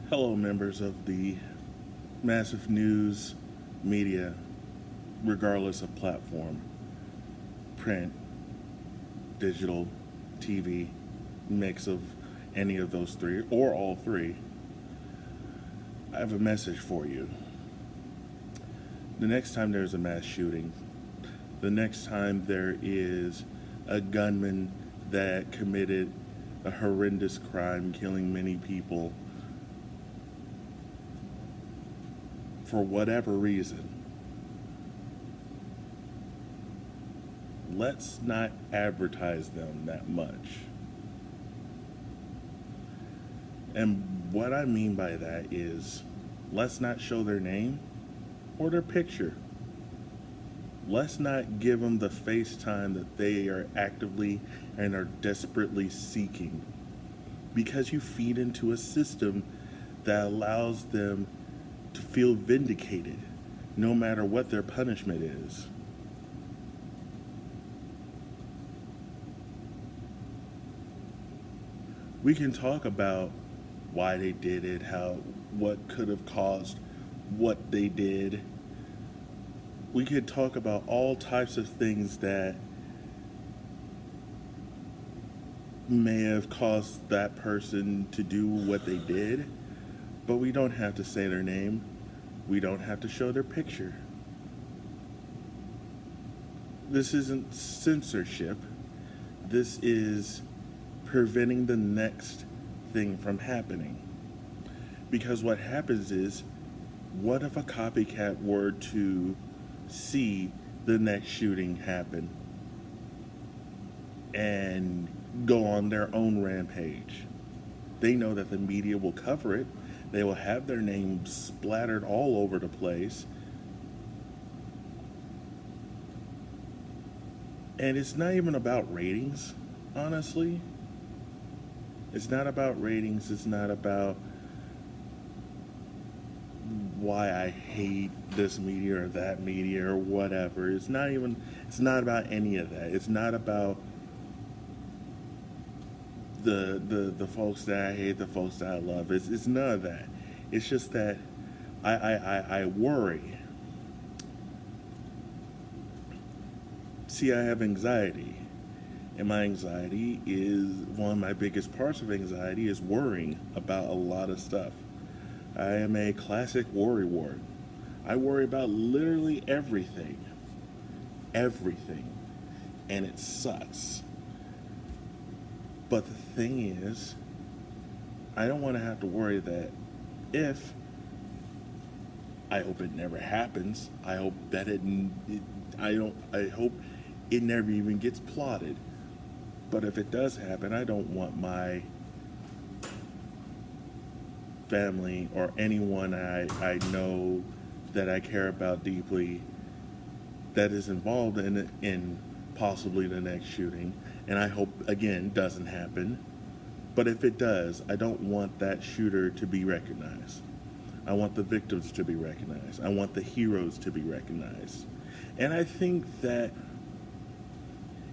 Hello, members of the massive news media, regardless of platform, print, digital, TV, mix of any of those three, or all three. I have a message for you. The next time there's a mass shooting, the next time there is a gunman that committed a horrendous crime, killing many people for whatever reason, let's not advertise them that much. And what I mean by that is, let's not show their name or their picture. Let's not give them the face time that they are actively and are desperately seeking. Because you feed into a system that allows them to feel vindicated no matter what their punishment is. We can talk about why they did it, what could have caused what they did. We could talk about all types of things that may have caused that person to do what they did, but we don't have to say their name. We don't have to show their picture. This isn't censorship. This is preventing the next thing from happening. Because what happens is, what if a copycat were to see the next shooting happen and go on their own rampage? They know that the media will cover it. They will have their names splattered all over the place. And it's not even about ratings, honestly. It's not about ratings. It's not about why I hate this media or that media or whatever. It's not about any of that. It's not about the folks that I hate, the folks that I love. It's none of that. It's just that I worry. See, I have anxiety. And my anxiety is, one of my biggest parts of anxiety is worrying about a lot of stuff. I am a classic worry wart. I worry about literally everything. Everything. And it sucks. But the thing is, I don't want to have to worry that if, I hope it never happens. I hope that I hope it never even gets plotted. But if it does happen, I don't want my family or anyone I know that I care about deeply that is involved in possibly the next shooting. And I hope, again, doesn't happen. But if it does, I don't want that shooter to be recognized. I want the victims to be recognized. I want the heroes to be recognized. And I think that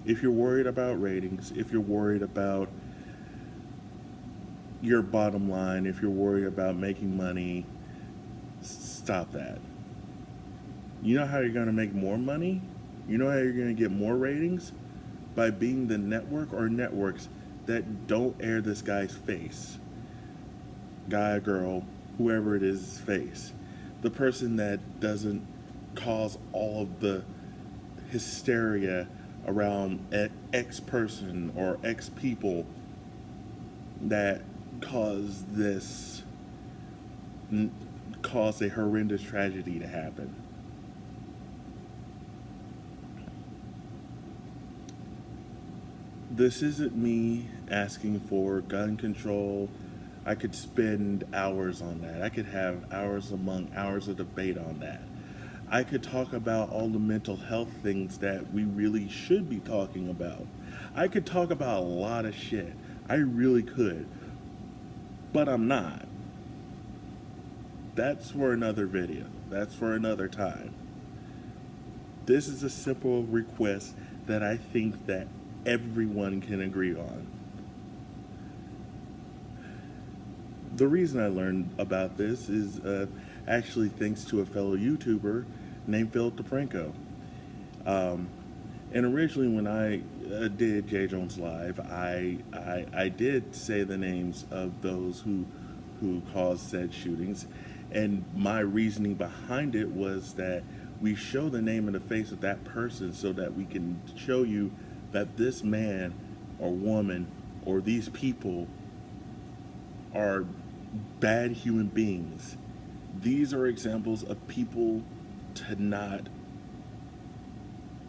if you're worried about ratings, if you're worried about your bottom line, if you're worried about making money, stop that. You know how you're going to make more money? You know how you're going to get more ratings? By being the network or networks that don't air this guy's face. Guy, girl, whoever it is, face. The person that doesn't cause all of the hysteria around X person or X people that caused a horrendous tragedy to happen. This isn't me asking for gun control. I could spend hours on that. I could have hours among hours of debate on that. I could talk about all the mental health things that we really should be talking about. I could talk about a lot of shit. I really could. But I'm not. That's for another video. That's for another time. This is a simple request that I think that everyone can agree on. The reason I learned about this is actually thanks to a fellow YouTuber named Phil DeFranco. Um, and originally, when I did J. Jones Live, I did say the names of those who caused said shootings, and my reasoning behind it was that we show the name and the face of that person so that we can show you that this man or woman or these people are bad human beings. These are examples of people to not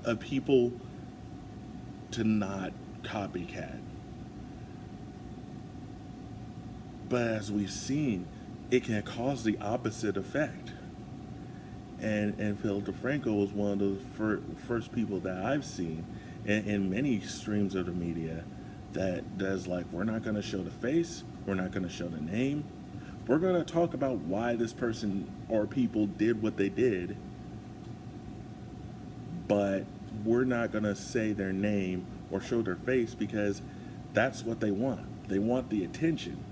of people to not copycat. But as we've seen, it can cause the opposite effect. And Phil DeFranco was one of the first people that I've seen in many streams of the media that does like, we're not going to show the face, we're not going to show the name, we're going to talk about why this person or people did what they did, but we're not going to say their name or show their face because that's what they want. They want the attention.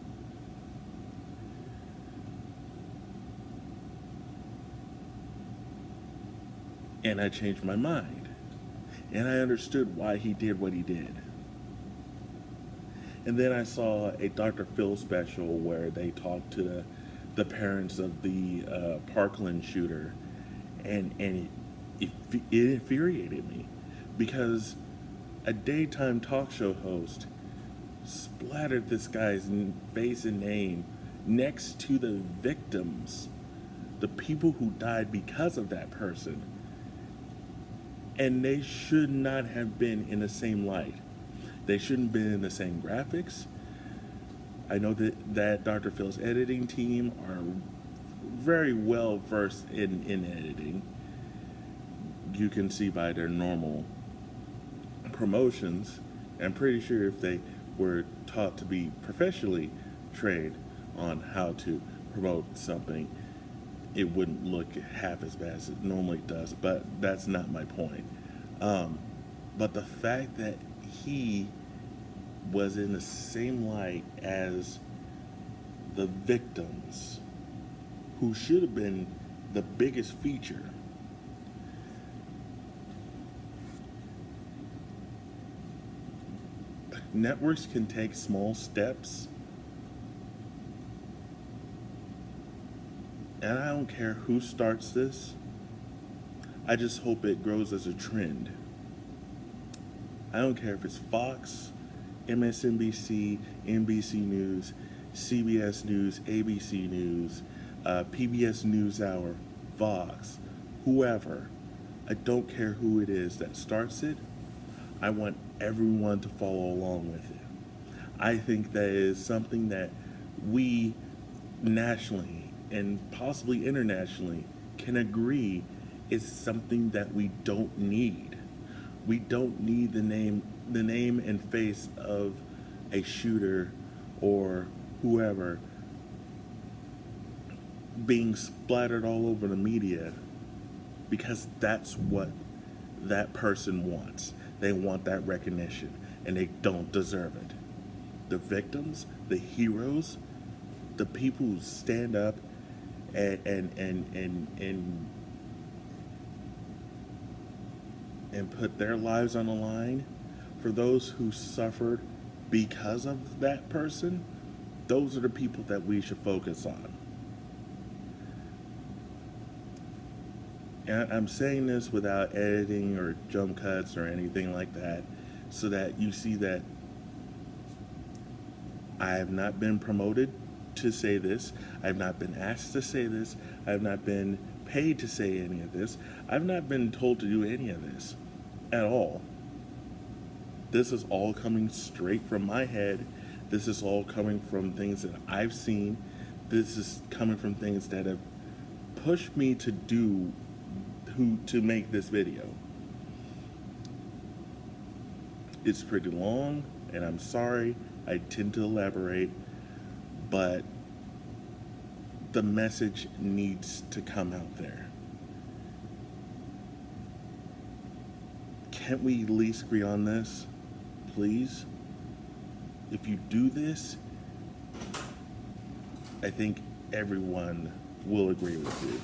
And I changed my mind. And I understood why he did what he did. And then I saw a Dr. Phil special where they talked to the parents of the Parkland shooter. And it infuriated me because a daytime talk show host splattered this guy's face and name next to the victims, the people who died because of that person. And they should not have been in the same light. They shouldn't have been in the same graphics. I know that Dr. Phil's editing team are very well versed in editing. You can see by their normal promotions. I'm pretty sure if they were taught to be professionally trained on how to promote something, it wouldn't look half as bad as it normally does, but that's not my point. But the fact that he was in the same light as the victims, who should have been the biggest feature, networks can take small steps, and I don't care who starts this. I just hope it grows as a trend. I don't care if it's Fox, MSNBC, NBC News, CBS News, ABC News, PBS NewsHour, Vox, whoever. I don't care who it is that starts it. I want everyone to follow along with it. I think that is something that we nationally and possibly internationally can agree is something that we don't need. We don't need the name and face of a shooter or whoever being splattered all over the media, because that's what that person wants. They want that recognition, and they don't deserve it. The victims, the heroes, the people who stand up and put their lives on the line for those who suffered because of that person, those are the people that we should focus on. And I'm saying this without editing or jump cuts or anything like that, so that you see that I have not been promoted to say this. I have not been asked to say this. I have not been paid to say any of this. I've not been told to do any of this at all. This is all coming straight from my head. This is all coming from things that I've seen. This is coming from things that have pushed me to make this video. It's pretty long, and I'm sorry, I tend to elaborate, but the message needs to come out there. Can't we at least agree on this, please? If you do this, I think everyone will agree with you.